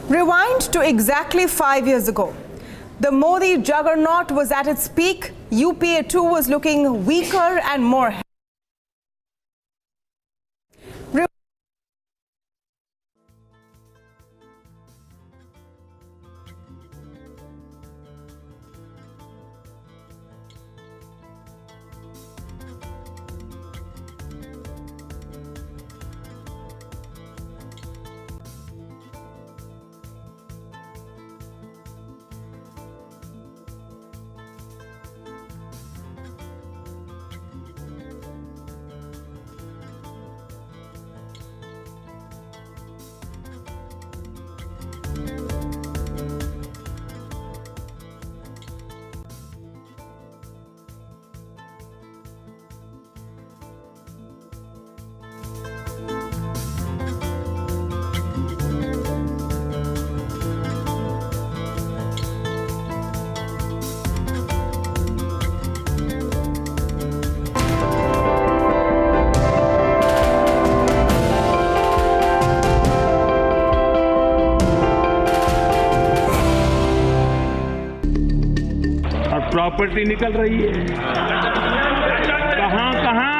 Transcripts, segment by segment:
Rewind to exactly 5 years ago. The Modi juggernaut was at its peak. UPA too was looking weaker and more. Property निकल रही है, कहां कहां,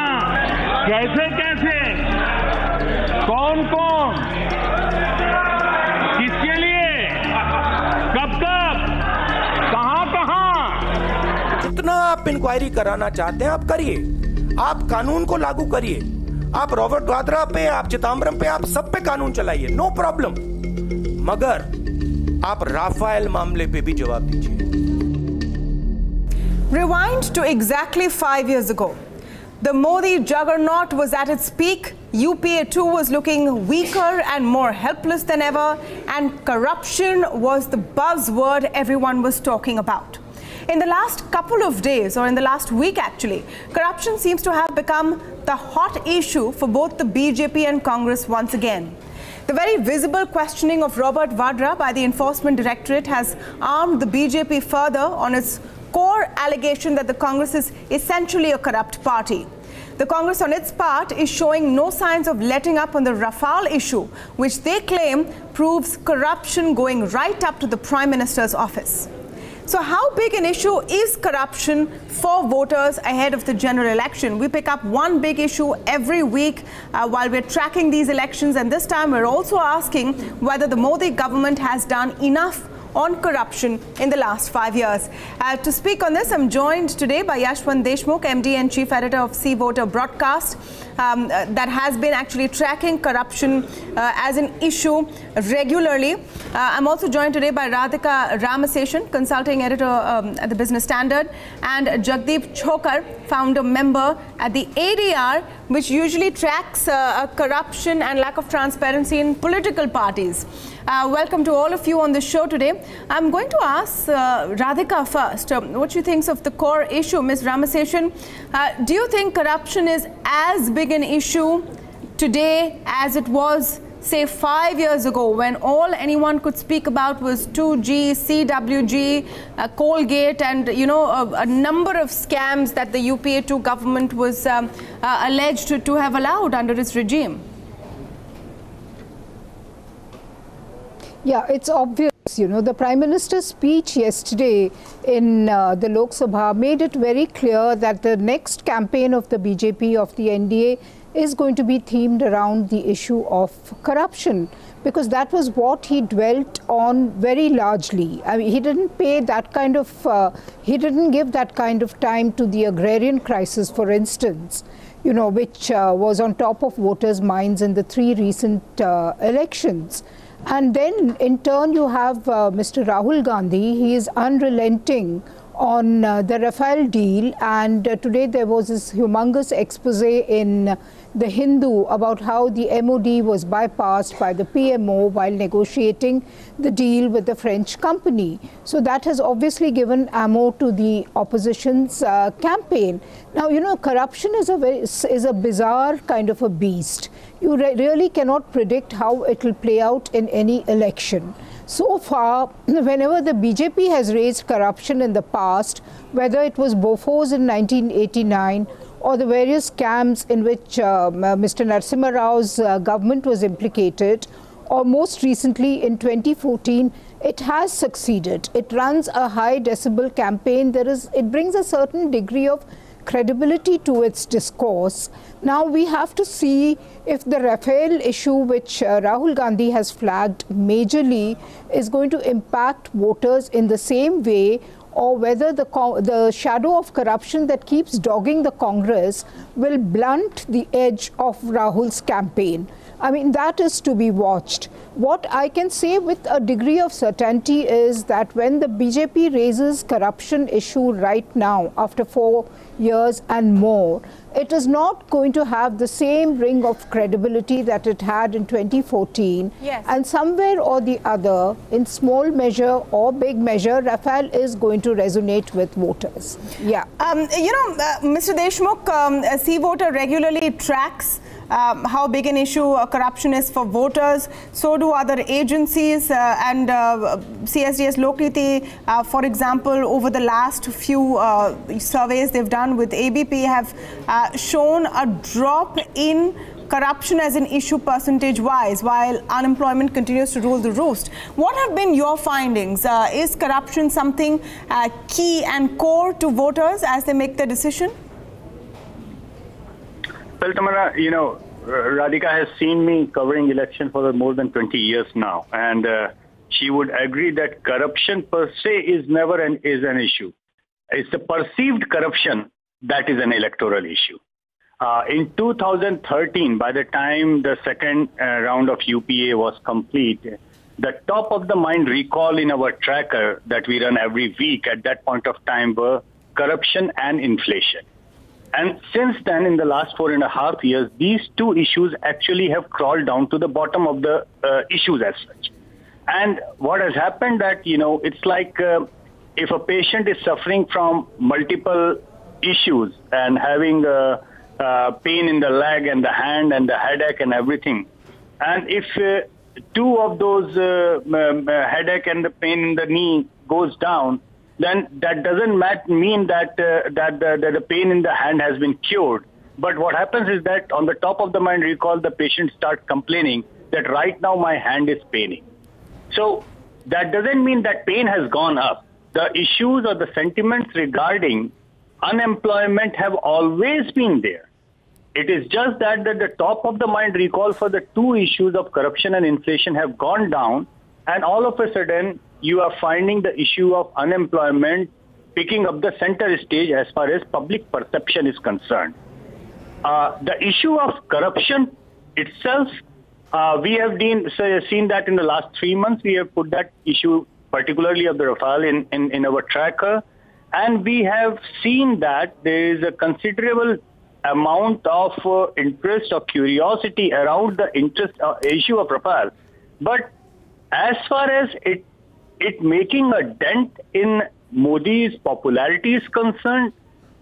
कैसे कैसे, कौन कौन, किसके लिए, कब कब, कहां कहां। जितना आप इंक्वायरी कराना चाहते हैं आप करिए, आप कानून को लागू करिए, आप रॉबर्ट वाड्रा पे, आप चिदम्बरम पे, आप सब पे कानून चलाइए, नो प्रॉब्लम, मगर आप राफेल मामले पे भी जवाब दीजिए। Rewind to exactly 5 years ago. The Modi juggernaut was at its peak. UPA too was looking weaker and more helpless than ever. And corruption was the buzzword everyone was talking about. In the last couple of days, or in the last week actually, corruption seems to have become the hot issue for both the BJP and Congress once again. The very visible questioning of Robert Vadra by the Enforcement Directorate has armed the BJP further on its core allegation that the Congress is essentially a corrupt party. The Congress on its part is showing no signs of letting up on the Rafale issue, which they claim proves corruption going right up to the Prime Minister's office. So how big an issue is corruption for voters ahead of the general election? We pick up one big issue every week while we're tracking these elections, and this time we're also asking whether the Modi government has done enough on corruption in the last 5 years. To speak on this, I'm joined today by Yashwant Deshmukh, MD and Chief Editor of Sea Voter Broadcast, that has been actually tracking corruption as an issue regularly. I'm also joined today by Radhika Ramaseshan, Consulting Editor at the Business Standard, and Jagdeep Chokar, Founder Member at the ADR, which usually tracks corruption and lack of transparency in political parties. Welcome to all of you on the show today. I'm going to ask Radhika first what she thinks of the core issue. Ms. Ramaseshan, do you think corruption is as big an issue today as it was, say, 5 years ago, when all anyone could speak about was 2G, CWG, Colgate, and a number of scams that the UPA2 government was alleged to have allowed under its regime? Yeah, it's obvious. The Prime Minister's speech yesterday in the Lok Sabha made it very clear that the next campaign of the BJP, of the NDA, is going to be themed around the issue of corruption, because that was what he dwelt on very largely. I mean, he didn't pay that kind of, he didn't give that kind of time to the agrarian crisis, for instance, which was on top of voters' minds in the 3 recent elections. And then in turn you have Mr. Rahul Gandhi. He is unrelenting on the Rafale deal, and today there was this humongous expose in the Hindu about how the MOD was bypassed by the PMO while negotiating the deal with the French company. So that has obviously given ammo to the opposition's campaign. Now, corruption is a bizarre kind of a beast. You really cannot predict how it will play out in any election. So far, whenever the BJP has raised corruption in the past, whether it was Bofors in 1989 or the various scams in which Mr. Narasimha Rao's government was implicated, or most recently in 2014, it has succeeded. It runs a high decibel campaign. It brings a certain degree of credibility to its discourse. Now we have to see if the Rafale issue, which Rahul Gandhi has flagged majorly, is going to impact voters in the same way, or whether the shadow of corruption that keeps dogging the Congress will blunt the edge of Rahul's campaign. I mean, that is to be watched. What I can say with a degree of certainty is that when the BJP raises corruption issue right now, after 4 years and more, it is not going to have the same ring of credibility that it had in 2014. Yes. And somewhere or the other, in small measure or big measure, Rafale is going to resonate with voters. Yeah. Mr. Deshmukh, C Voter regularly tracks how big an issue corruption is for voters. So do other agencies, and CSDS Lokriti, for example, over the last few surveys they've done with ABP have shown a drop in corruption as an issue percentage-wise, while unemployment continues to rule the roost. What have been your findings? Is corruption something key and core to voters as they make their decision? Well, Tamara, Radhika has seen me covering election for more than 20 years now, and she would agree that corruption per se is never an issue. It's the perceived corruption that is an electoral issue. In 2013, by the time the second round of UPA was complete, the top of the mind recall in our tracker that we run every week at that point of time were corruption and inflation. And since then, in the last 4.5 years, these two issues actually have crawled down to the bottom of the issues as such. And what has happened that, it's like if a patient is suffering from multiple issues and having pain in the leg and the hand and the headache and everything, and if two of those headache and the pain in the knee goes down, then that doesn't mean that the pain in the hand has been cured. But what happens is that on the top of the mind recall, the patient starts complaining that right now my hand is paining. So that doesn't mean that pain has gone up. The issues or the sentiments regarding unemployment have always been there. It is just that the top of the mind recall for the two issues of corruption and inflation have gone down, and all of a sudden you are finding the issue of unemployment picking up the center stage as far as public perception is concerned. The issue of corruption itself, we have seen that in the last 3 months. We have put that issue, particularly of the Rafale, in our tracker. And we have seen that there is a considerable amount of interest or curiosity around the issue of Rafale. But as far as it making a dent in Modi's popularity is concerned,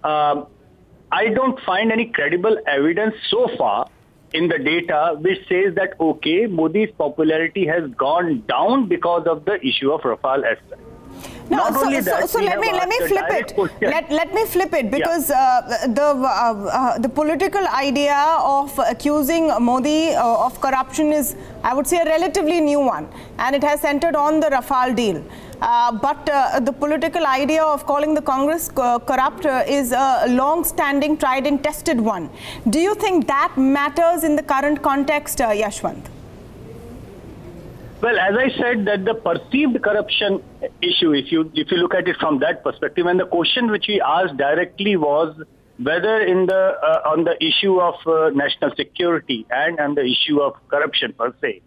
I don't find any credible evidence so far in the data which says that, okay, Modi's popularity has gone down because of the issue of Rafale as such. No, so let me flip it. Let me flip it, because the political idea of accusing Modi of corruption is, I would say, a relatively new one, and it has centered on the Rafale deal. But the political idea of calling the Congress corrupt is a long-standing, tried and tested one. Do you think that matters in the current context, Yashwant? Well, as I said, that the perceived corruption issue, if you look at it from that perspective, and the question which we asked directly was whether on the issue of national security and on the issue of corruption per se,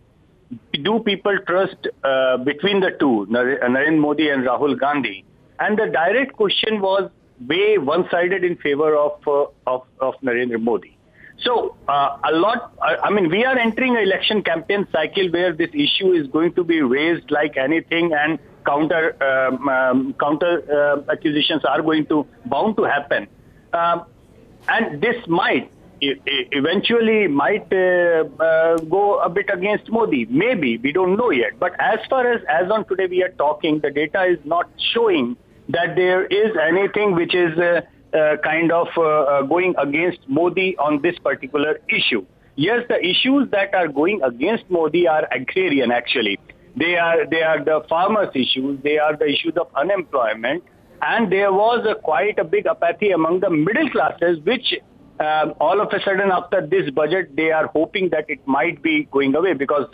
do people trust between the two, Narendra Modi and Rahul Gandhi? And the direct question was way one-sided in favor of Narendra Modi. So we are entering an election campaign cycle where this issue is going to be raised like anything, and counter accusations are bound to happen. And this might eventually go a bit against Modi. Maybe, we don't know yet. But as far as on today we are talking, the data is not showing that there is anything which is going against Modi on this particular issue. Yes, the issues that are going against Modi are agrarian, actually. They are the farmers' issues. They are the issues of unemployment. And there was quite a big apathy among the middle classes, which all of a sudden after this budget, they are hoping that it might be going away, because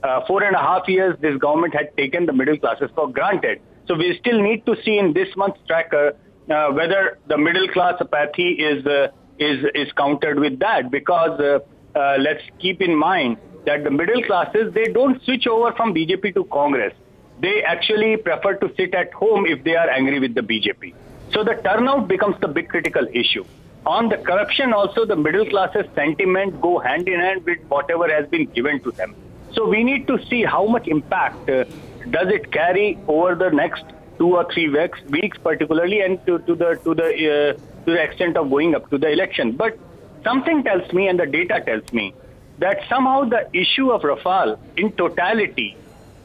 4.5 years this government had taken the middle classes for granted. So we still need to see in this month's tracker whether the middle class apathy is countered with that, because let's keep in mind that the middle classes, they don't switch over from BJP to Congress. They actually prefer to sit at home if they are angry with the BJP. So the turnout becomes the big critical issue. On the corruption also, the middle classes sentiment go hand in hand with whatever has been given to them. So we need to see how much impact does it carry over the next 2 or 3 weeks particularly, and to the extent of going up to the election. But something tells me, and the data tells me, that somehow the issue of Rafale in totality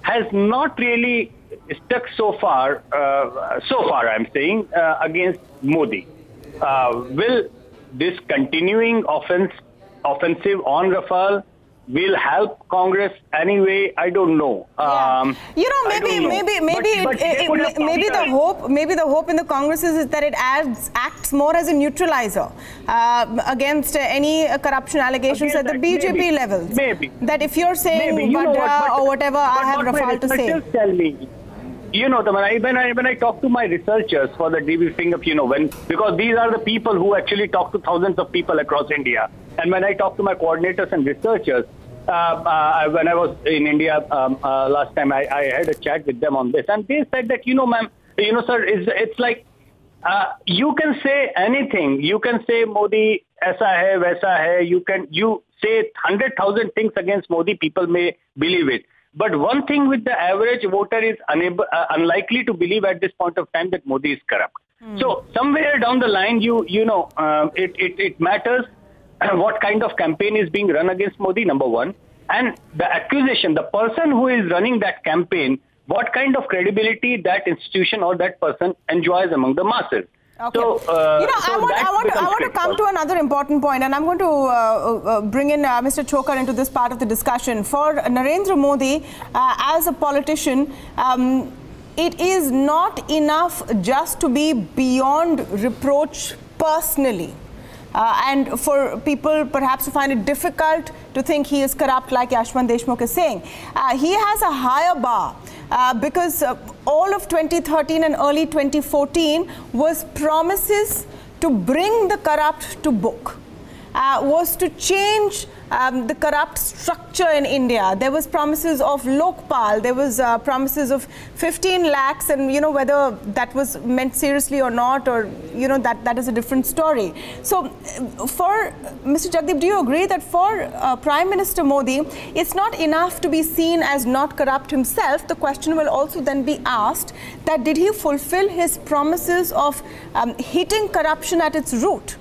has not really stuck so far I'm saying, against Modi. Will this continuing offensive on Rafale will help Congress anyway? I don't know. Maybe the hope in the Congress is that it acts more as a neutralizer against any corruption allegations at the BJP levels. Maybe that if you're saying Badra or whatever, I have Rafale to say. Tell me. When I talk to my researchers for the debriefing of, because these are the people who actually talk to thousands of people across India. And when I talk to my coordinators and researchers, when I was in India last time, I had a chat with them on this. And they said that, ma'am, sir, it's like, you can say anything. You can say Modi, aisa hai, vaisa hai. You say 100,000 things against Modi, people may believe it. But one thing with the average voter is unlikely to believe at this point of time that Modi is corrupt. So somewhere down the line, it matters what kind of campaign is being run against Modi, number one. And the accusation, the person who is running that campaign, what kind of credibility that institution or that person enjoys among the masses. Okay. So, I want to come to another important point, and I'm going to bring in Mr. Chokar into this part of the discussion. For Narendra Modi, as a politician, it is not enough just to be beyond reproach personally. And for people perhaps to find it difficult to think he is corrupt, like Yashwant Deshmukh is saying. He has a higher bar because all of 2013 and early 2014 was promises to bring the corrupt to book, was to change the corrupt structure in India. There was promises of Lokpal, there was promises of 15 lakhs, and whether that was meant seriously or not, or that is a different story. So for Mr. Jagdeep, do you agree that for Prime Minister Modi, it's not enough to be seen as not corrupt himself? The question will also then be asked that did he fulfill his promises of hitting corruption at its root?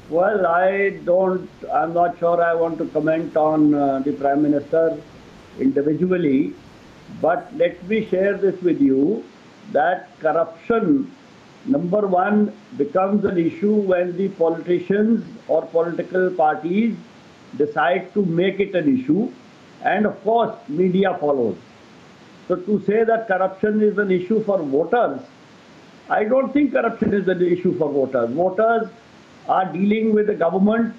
Well, I'm not sure I want to comment on the Prime Minister individually, but let me share this with you that corruption, number one, becomes an issue when the politicians or political parties decide to make it an issue, and of course, media follows. So to say that corruption is an issue for voters, I don't think corruption is an issue for voters. Voters are dealing with the government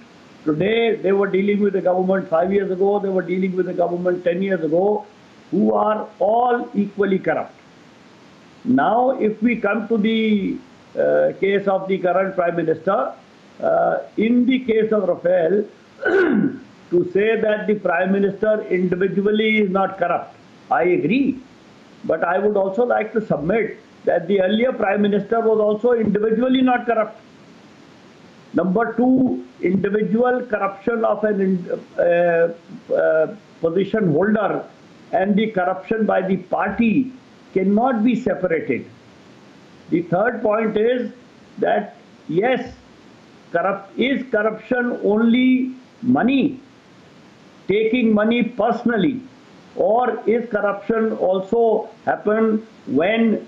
today. They were dealing with the government 5 years ago. They were dealing with the government 10 years ago, who are all equally corrupt. Now, if we come to the case of the current Prime Minister, in the case of Rafale, to say that the Prime Minister individually is not corrupt, I agree. But I would also like to submit that the earlier Prime Minister was also individually not corrupt. Number two, individual corruption of an position holder and the corruption by the party cannot be separated. The third point is that, yes, is corruption only money, taking money personally, or is corruption also happen when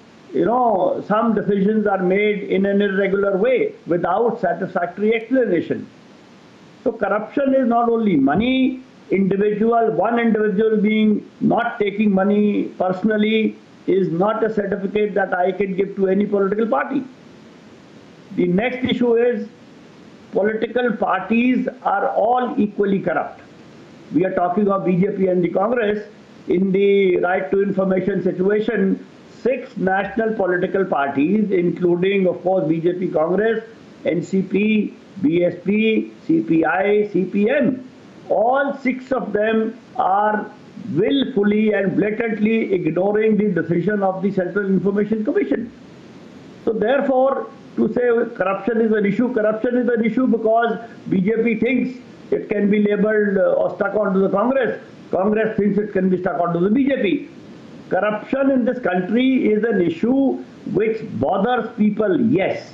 some decisions are made in an irregular way without satisfactory explanation? So So corruption is not only money, one individual being not taking money personally is not a certificate that I can give to any political party. The next issue is political parties are all equally corrupt. We are talking of BJP and the Congress. In the right to information situation, 6 national political parties, including, of course, BJP, Congress, NCP, BSP, CPI, CPM, all 6 of them are willfully and blatantly ignoring the decision of the Central Information Commission. So therefore, to say corruption is an issue because BJP thinks it can be labeled or stuck onto the Congress. Congress thinks it can be stuck onto the BJP. Corruption in this country is an issue which bothers people, yes.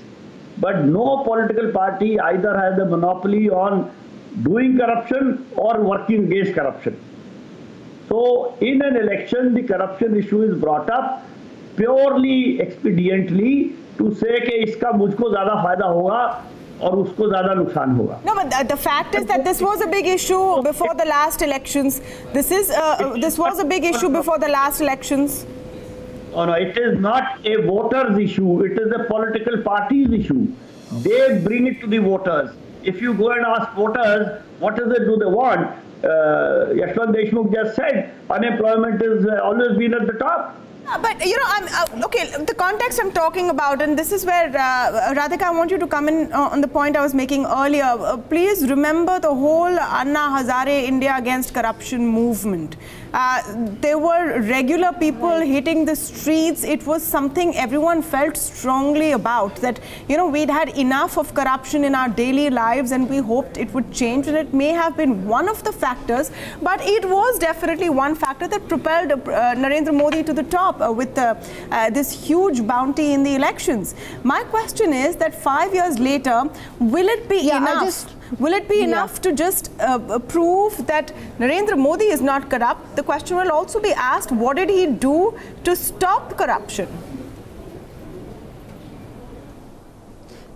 But no political party either has the monopoly on doing corruption or working against corruption. So in an election, the corruption issue is brought up purely expediently to say कि इसका मुझको ज़्यादा फायदा होगा और उसको ज़्यादा नुकसान होगा. No, but the fact is that this was a big issue before the last elections. This was a big issue before the last elections. Oh, no, it is not a voters issue. It is a political parties issue. They bring it to the voters. If you go and ask voters, what is it do they want? Yashwant Deshmukh just said unemployment has always been at the top. But, you know, okay, the context I'm talking about, and this is where, Radhika, I want you to come in on the point I was making earlier. Please remember the whole Anna Hazare India Against Corruption movement. There were regular people hitting the streets. It was something everyone felt strongly about, that, you know, we'd had enough of corruption in our daily lives and we hoped it would change. And it may have been one of the factors, but it was definitely one factor that propelled Narendra Modi to the top with this huge bounty in the elections. My question is that 5 years later, will it be enough? Will it be enough to just prove that Narendra Modi is not corrupt? The question will also be asked, what did he do to stop corruption?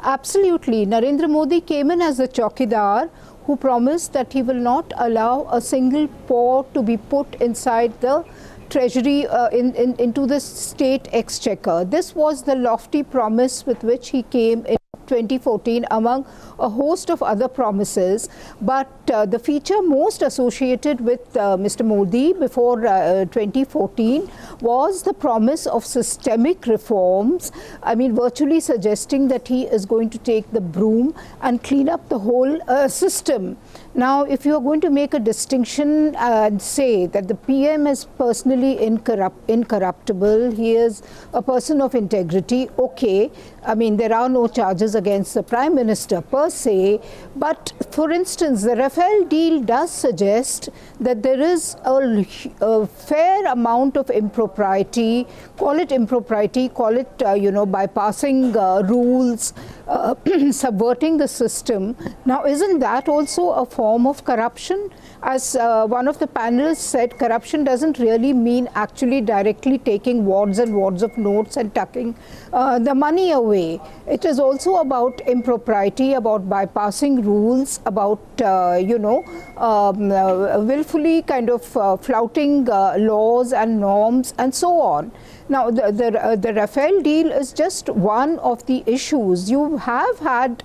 Absolutely. Narendra Modi came in as a chowkidar who promised that he will not allow a single paw to be put inside the treasury into the state exchequer. This was the lofty promise with which he came in 2014 among a host of other promises, but the feature most associated with Mr. Modi before 2014 was the promise of systemic reforms. I mean, virtually suggesting that he is going to take the broom and clean up the whole system. Now, if you are going to make a distinction and say that the PM is personally incorruptible, he is a person of integrity, okay. I mean, there are no charges against the Prime Minister per se, but for instance, the Rafale deal does suggest that there is a fair amount of impropriety, call it, you know, bypassing rules, subverting the system. Now, isn't that also a form of corruption? As one of the panelists said, corruption doesn't really mean actually directly taking wads and wads of notes and tucking the money away. It is also about impropriety, about bypassing rules, about, you know, willfully kind of flouting laws and norms and so on. Now, the Rafale deal is just one of the issues. You have had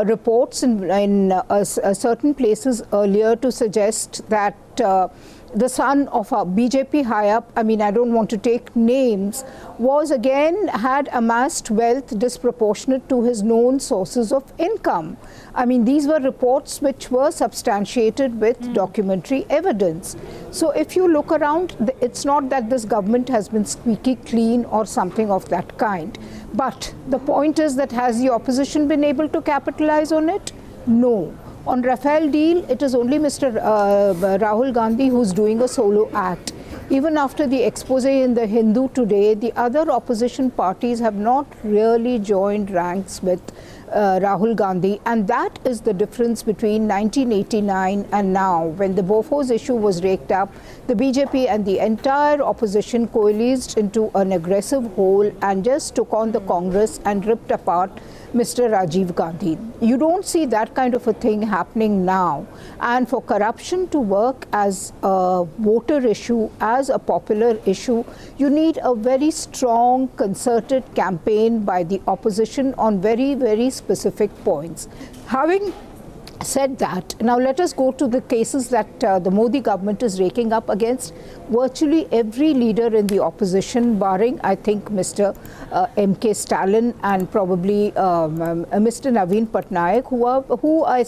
reports in certain places earlier to suggest that the son of a BJP high-up, I mean, I don't want to take names, was again had amassed wealth disproportionate to his known sources of income. I mean, these were reports which were substantiated with documentary evidence. So if you look around, it's not that this government has been squeaky clean or something of that kind. But the point is that has the opposition been able to capitalize on it? No. On Rafale deal, it is only Mr. Rahul Gandhi who's doing a solo act. Even after the expose in the Hindu today, the other opposition parties have not really joined ranks with Rahul Gandhi, and that is the difference between 1989 and now. When the Bofors issue was raked up, the BJP and the entire opposition coalesced into an aggressive whole and just took on the Congress and ripped apart Mr. Rajiv Gandhi. You don't see that kind of a thing happening now. And for corruption to work as a voter issue, as a popular issue, you need a very strong, concerted campaign by the opposition on very, very specific points. Having said that, now let us go to the cases that the Modi government is raking up against virtually every leader in the opposition, barring, I think, Mr. M.K. Stalin and probably Mr. Naveen Patnaik, who I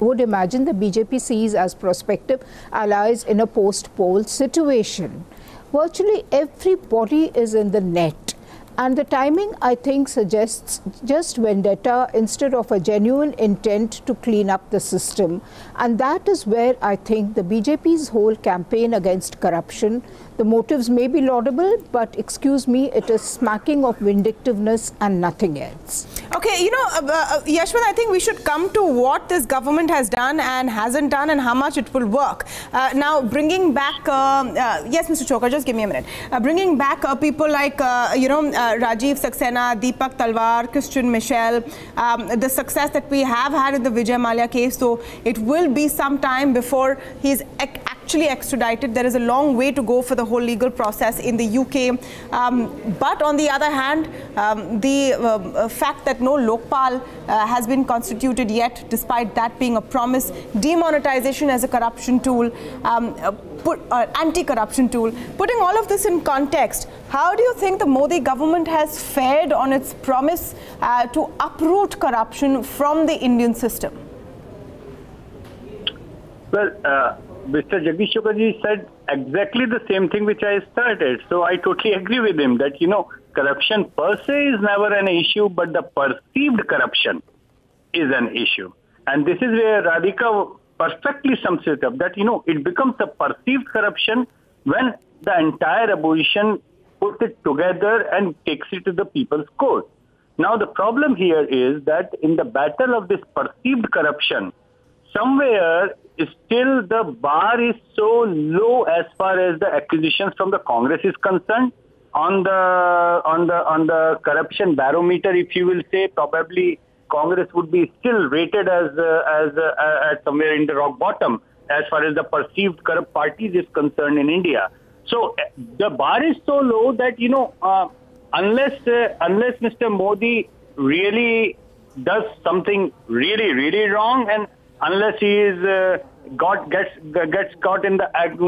would imagine the BJP sees as prospective allies in a post-poll situation. Virtually everybody is in the net. And the timing, I think, suggests just vendetta instead of a genuine intent to clean up the system. And that is where I think the BJP's whole campaign against corruption, the motives may be laudable, but excuse me, it is smacking of vindictiveness and nothing else. Okay, Yashwant, I think we should come to what this government has done and hasn't done and how much it will work. Now, bringing back, yes, Mr. Chokar, just give me a minute. Bringing back people like, Rajiv Saxena, Deepak Talwar, Christian Michel, the success that we have had in the Vijay Mallya case, so it will be some time before he's actually extradited. There is a long way to go for the whole legal process in the UK. But on the other hand, the fact that no Lokpal has been constituted yet, despite that being a promise, demonetization as a corruption tool, anti-corruption tool. Putting all of this in context, how do you think the Modi government has fared on its promise to uproot corruption from the Indian system? Well, Mr. Jagdish Chokarji said exactly the same thing which I started. So I totally agree with him that, corruption per se is never an issue, but the perceived corruption is an issue. And this is where Radhika perfectly sums it up, that, it becomes a perceived corruption when the entire opposition puts it together and takes it to the people's court. Now, the problem here is that in the battle of this perceived corruption, somewhere still the bar is so low as far as the accusations from the Congress is concerned. On the corruption barometer, if you will say, probably Congress would be still rated as somewhere in the rock bottom as far as the perceived corrupt parties is concerned in India. So the bar is so low that, unless Mr. Modi really does something really, really wrong, and unless he is gets caught in the act,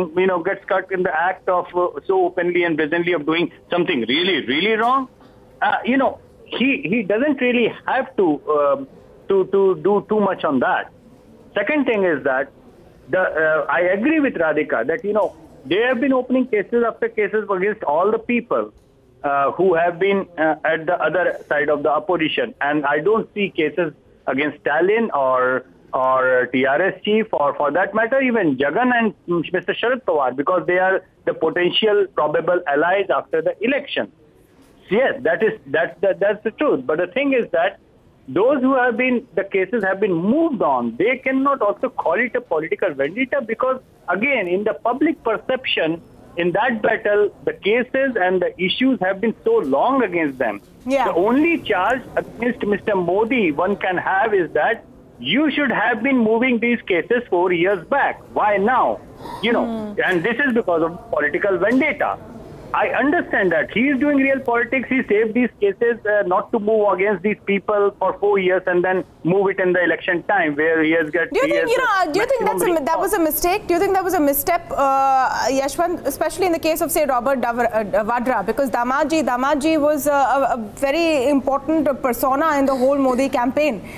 of so openly and brazenly of doing something really, really wrong, he doesn't really have to do too much on that. Second thing is that I agree with Radhika that they have been opening cases after cases against all the people who have been at the other side of the opposition, and I don't see cases against Stalin or TRS chief, or for that matter even Jagan and Mr. Sharad Pawar, because they are the potential probable allies after the election. Yes, that's the truth. But the thing is that those who have been, the cases have been moved on, they cannot also call it a political vendetta, because again, in the public perception, in that battle, the cases and the issues have been so long against them. Yeah. The only charge against Mr. Modi one can have is that you should have been moving these cases 4 years back. Why now? And this is because of political vendetta. I understand that he is doing real politics. He saved these cases not to move against these people for 4 years and then move it in the election time where he has got. Do you think that was a mistake? Do you think that was a misstep, Yashwant, especially in the case of, say, Robert Vadra, because Damaji was a very important persona in the whole Modi campaign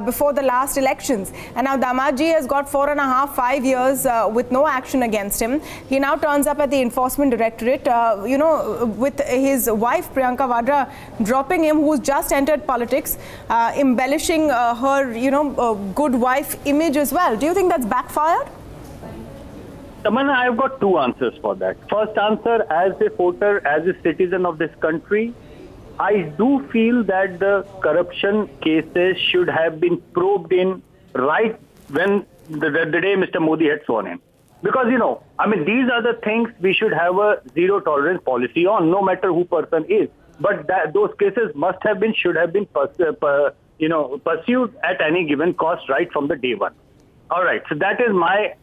before the last elections, and now Damaji has got 4.5, 5 years with no action against him. He now turns up at the Enforcement Directorate. With his wife Priyanka Vadra dropping him, who's just entered politics, embellishing her, good wife image as well. Do you think that's backfired? Tamanna, I've got two answers for that. First answer, as a voter, as a citizen of this country, I do feel that the corruption cases should have been probed in right when the day Mr. Modi had sworn in. Because, these are the things we should have a zero tolerance policy on, no matter who person is. but those cases should have been pursued at any given cost right from the day one. All right, so that is my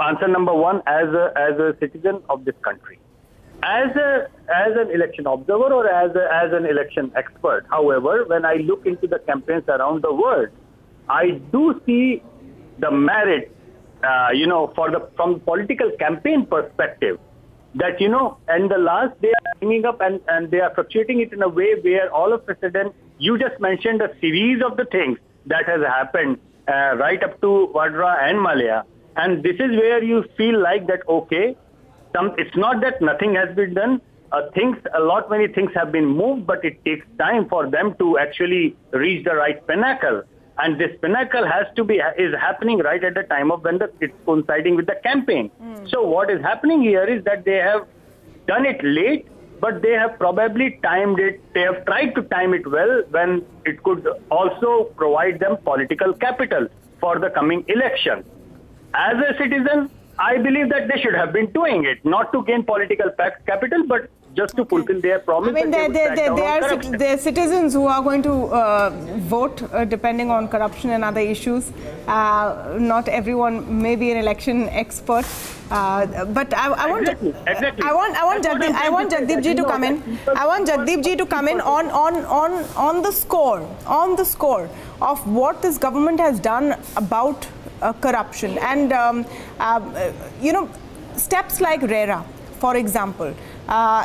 answer number one as a citizen of this country. As an election observer or as an election expert, however, when I look into the campaigns around the world, I do see the merit, from political campaign perspective, that, and the last they are bringing up and they are fluctuating it in a way where all of a sudden, you just mentioned a series of the things that has happened right up to Vadra and Malaya. And this is where you feel like that, okay, it's not that nothing has been done. Many things have been moved, but it takes time for them to actually reach the right pinnacle. And this pinnacle is happening right at the time of when it's coinciding with the campaign. So what is happening here is that they have done it late, but they have probably timed it. They have tried to time it well when it could also provide them political capital for the coming election. As a citizen, I believe that they should have been doing it, not to gain political capital, but just to fulfill their promise. I mean, there are citizens who are going to vote depending on corruption and other issues. Not everyone may be an election expert, but I want Jagdeep ji to come in. I want Jagdeep ji to come in on the score of what this government has done about corruption and steps like RERA, for example.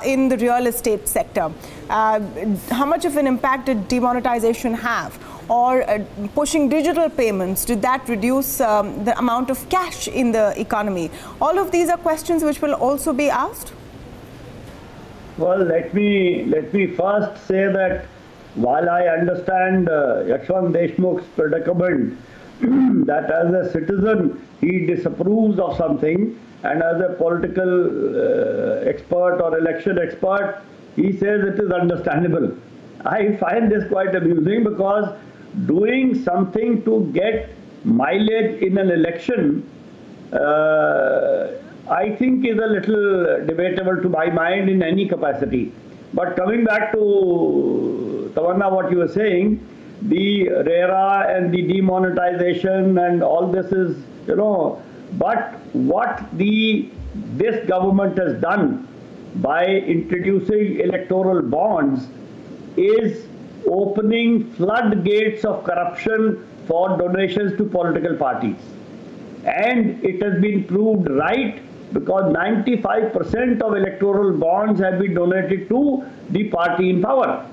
In the real estate sector, how much of an impact did demonetization have? Or pushing digital payments, did that reduce the amount of cash in the economy? All of these are questions which will also be asked. Well, let me first say that while I understand Yashwant Deshmukh's predicament that as a citizen he disapproves of something, and as a political expert or election expert, he says it is understandable. I find this quite amusing because doing something to get mileage in an election, I think is a little debatable to my mind in any capacity. But coming back to Tamanna, what you were saying, the RERA and the demonetization and all this is, but what this government has done by introducing electoral bonds is opening floodgates of corruption for donations to political parties. And it has been proved right because 95% of electoral bonds have been donated to the party in power.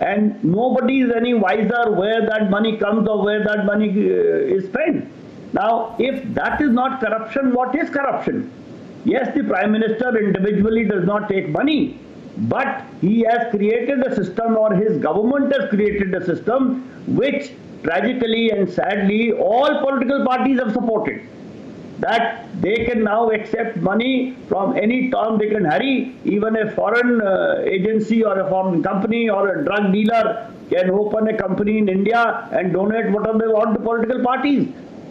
And nobody is any wiser where that money comes or where that money is spent. Now, if that is not corruption, what is corruption? Yes, the Prime Minister individually does not take money, but he has created a system, or his government has created a system which tragically and sadly all political parties have supported. That they can now accept money from any Tom, Dick and Harry. Even a foreign agency or a foreign company or a drug dealer can open a company in India and donate whatever they want to political parties.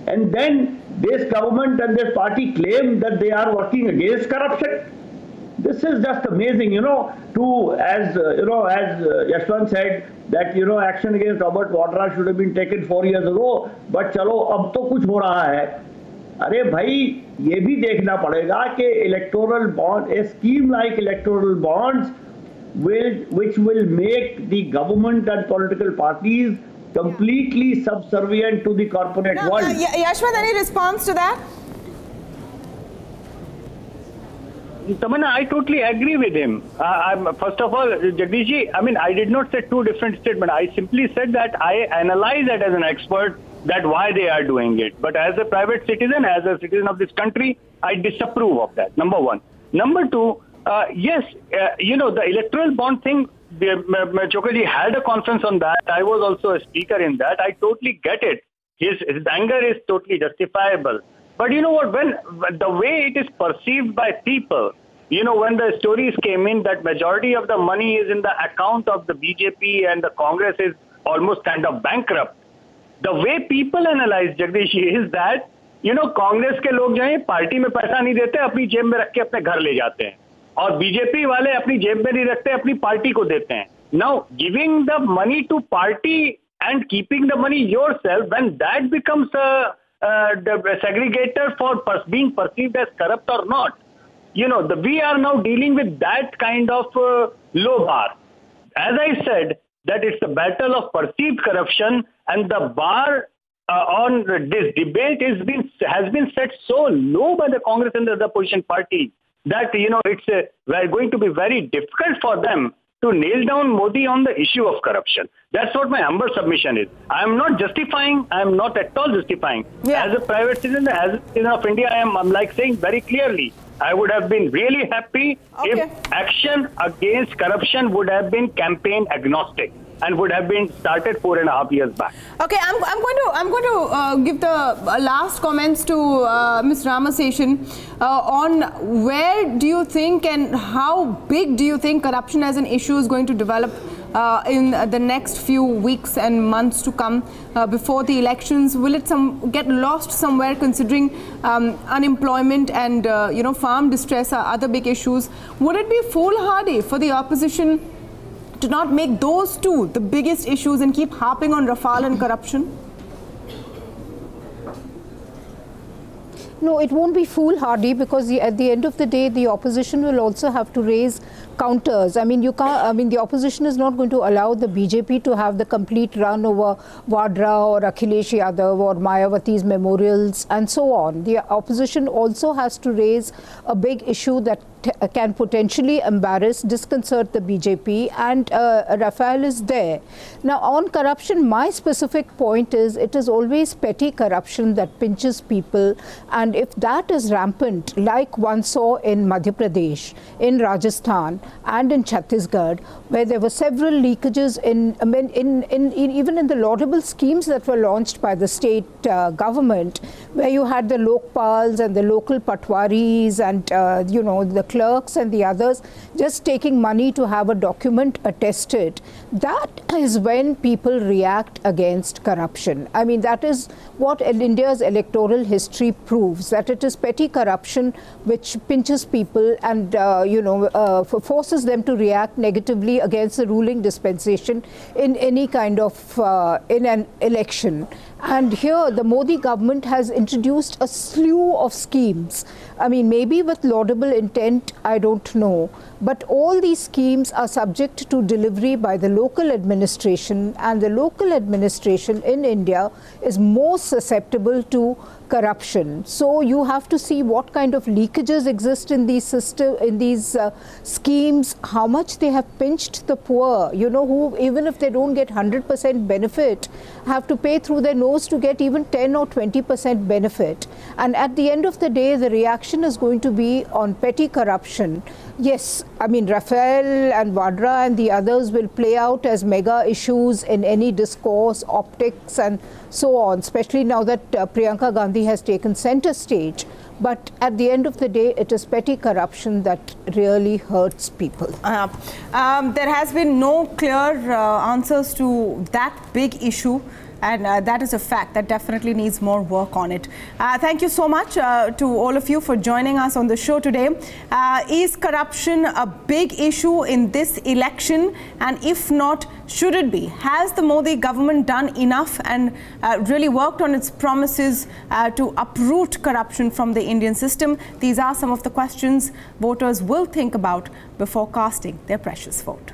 And then this government and this party claim that they are working against corruption. This is just amazing, as Yashwant said, that, action against Robert Vadra should have been taken 4 years ago, but chalo, ab to kuch ho raha hai. अरे भाई ये भी देखना पड़ेगा कि electoral bond, A scheme like electoral bonds which will make the government and political parties completely subservient to the corporate world. Yashwant, any response to that? Tamanna, I totally agree with him. First of all, Jagdish, I did not say two different statements. I simply said that I analyze it as an expert that why they are doing it. But as a private citizen, as a citizen of this country, I disapprove of that, number one. Number two, yes, the electoral bond thing, Chokaji had a conference on that. I was also a speaker in that. I totally get it. His anger is totally justifiable. But you know what, when the way it is perceived by people, when the stories came in that majority of the money is in the account of the BJP and the Congress is almost kind of bankrupt. The way people analyze, Jagdish, is that, Congress के लोग जो है party में पैसा नहीं देते, अपनी जेब में रख के अपने घर ले जाते हैं, और बीजेपी वाले अपनी जेब में नहीं रखते, अपनी पार्टी को देते हैं. Now, giving the money to party and keeping the money yourself, when that becomes the segregator for being perceived as corrupt or not, we are now dealing with that kind of low bar. As I said, that it's a battle of perceived corruption, and the bar on this debate has been set so low by the Congress and the other opposition parties that, it's going to be very difficult for them to nail down Modi on the issue of corruption. That's what my humble submission is. I am not justifying. I am not at all justifying. Yeah. As a private citizen, as a citizen of India, I'm like saying very clearly, I would have been really happy if action against corruption would have been campaign agnostic and would have been started 4.5 years back. Okay, I'm going to give the last comments to Ms. Ramaseshan on where do you think and how big do you think corruption as an issue is going to develop in the next few weeks and months to come before the elections? Will it get lost somewhere, considering unemployment and farm distress are other big issues? Would it be foolhardy for the opposition to not make those two the biggest issues and keep harping on Rafale and corruption? No, it won't be foolhardy, because at the end of the day, the opposition will also have to raise counters. I mean, you can't. I mean, the opposition is not going to allow the BJP to have the complete run over Vadra or Akhilesh Yadav or Mayawati's memorials and so on. The opposition also has to raise a big issue that can potentially embarrass, disconcert the BJP, and Rafale is there. Now, on corruption, my specific point is it is always petty corruption that pinches people, and if that is rampant, like one saw in Madhya Pradesh, in Rajasthan, and in Chhattisgarh, where there were several leakages even in the laudable schemes that were launched by the state government, where you had the Lokpals and the local patwaris and the clerks and the others just taking money to have a document attested. That is when people react against corruption. I mean, that is what India's electoral history proves, that it is petty corruption which pinches people and forces them to react negatively against the ruling dispensation in any kind of in an election. And here the Modi government has introduced a slew of schemes. I mean, maybe with laudable intent, I don't know. But all these schemes are subject to delivery by the local administration, and the local administration in India is most susceptible to corruption. So you have to see what kind of leakages exist in these schemes, how much they have pinched the poor, who even if they don't get 100% benefit, have to pay through their nose to get even 10 or 20% benefit. And at the end of the day, the reaction is going to be on petty corruption. Yes, I mean, Rafale and Vadra and the others will play out as mega issues in any discourse, optics and so on, especially now that Priyanka Gandhi has taken center stage. But at the end of the day, it is petty corruption that really hurts people. There has been no clear answers to that big issue. And that is a fact that definitely needs more work on it. Thank you so much to all of you for joining us on the show today. Is corruption a big issue in this election? And if not, should it be? Has the Modi government done enough and really worked on its promises to uproot corruption from the Indian system? These are some of the questions voters will think about before casting their precious vote.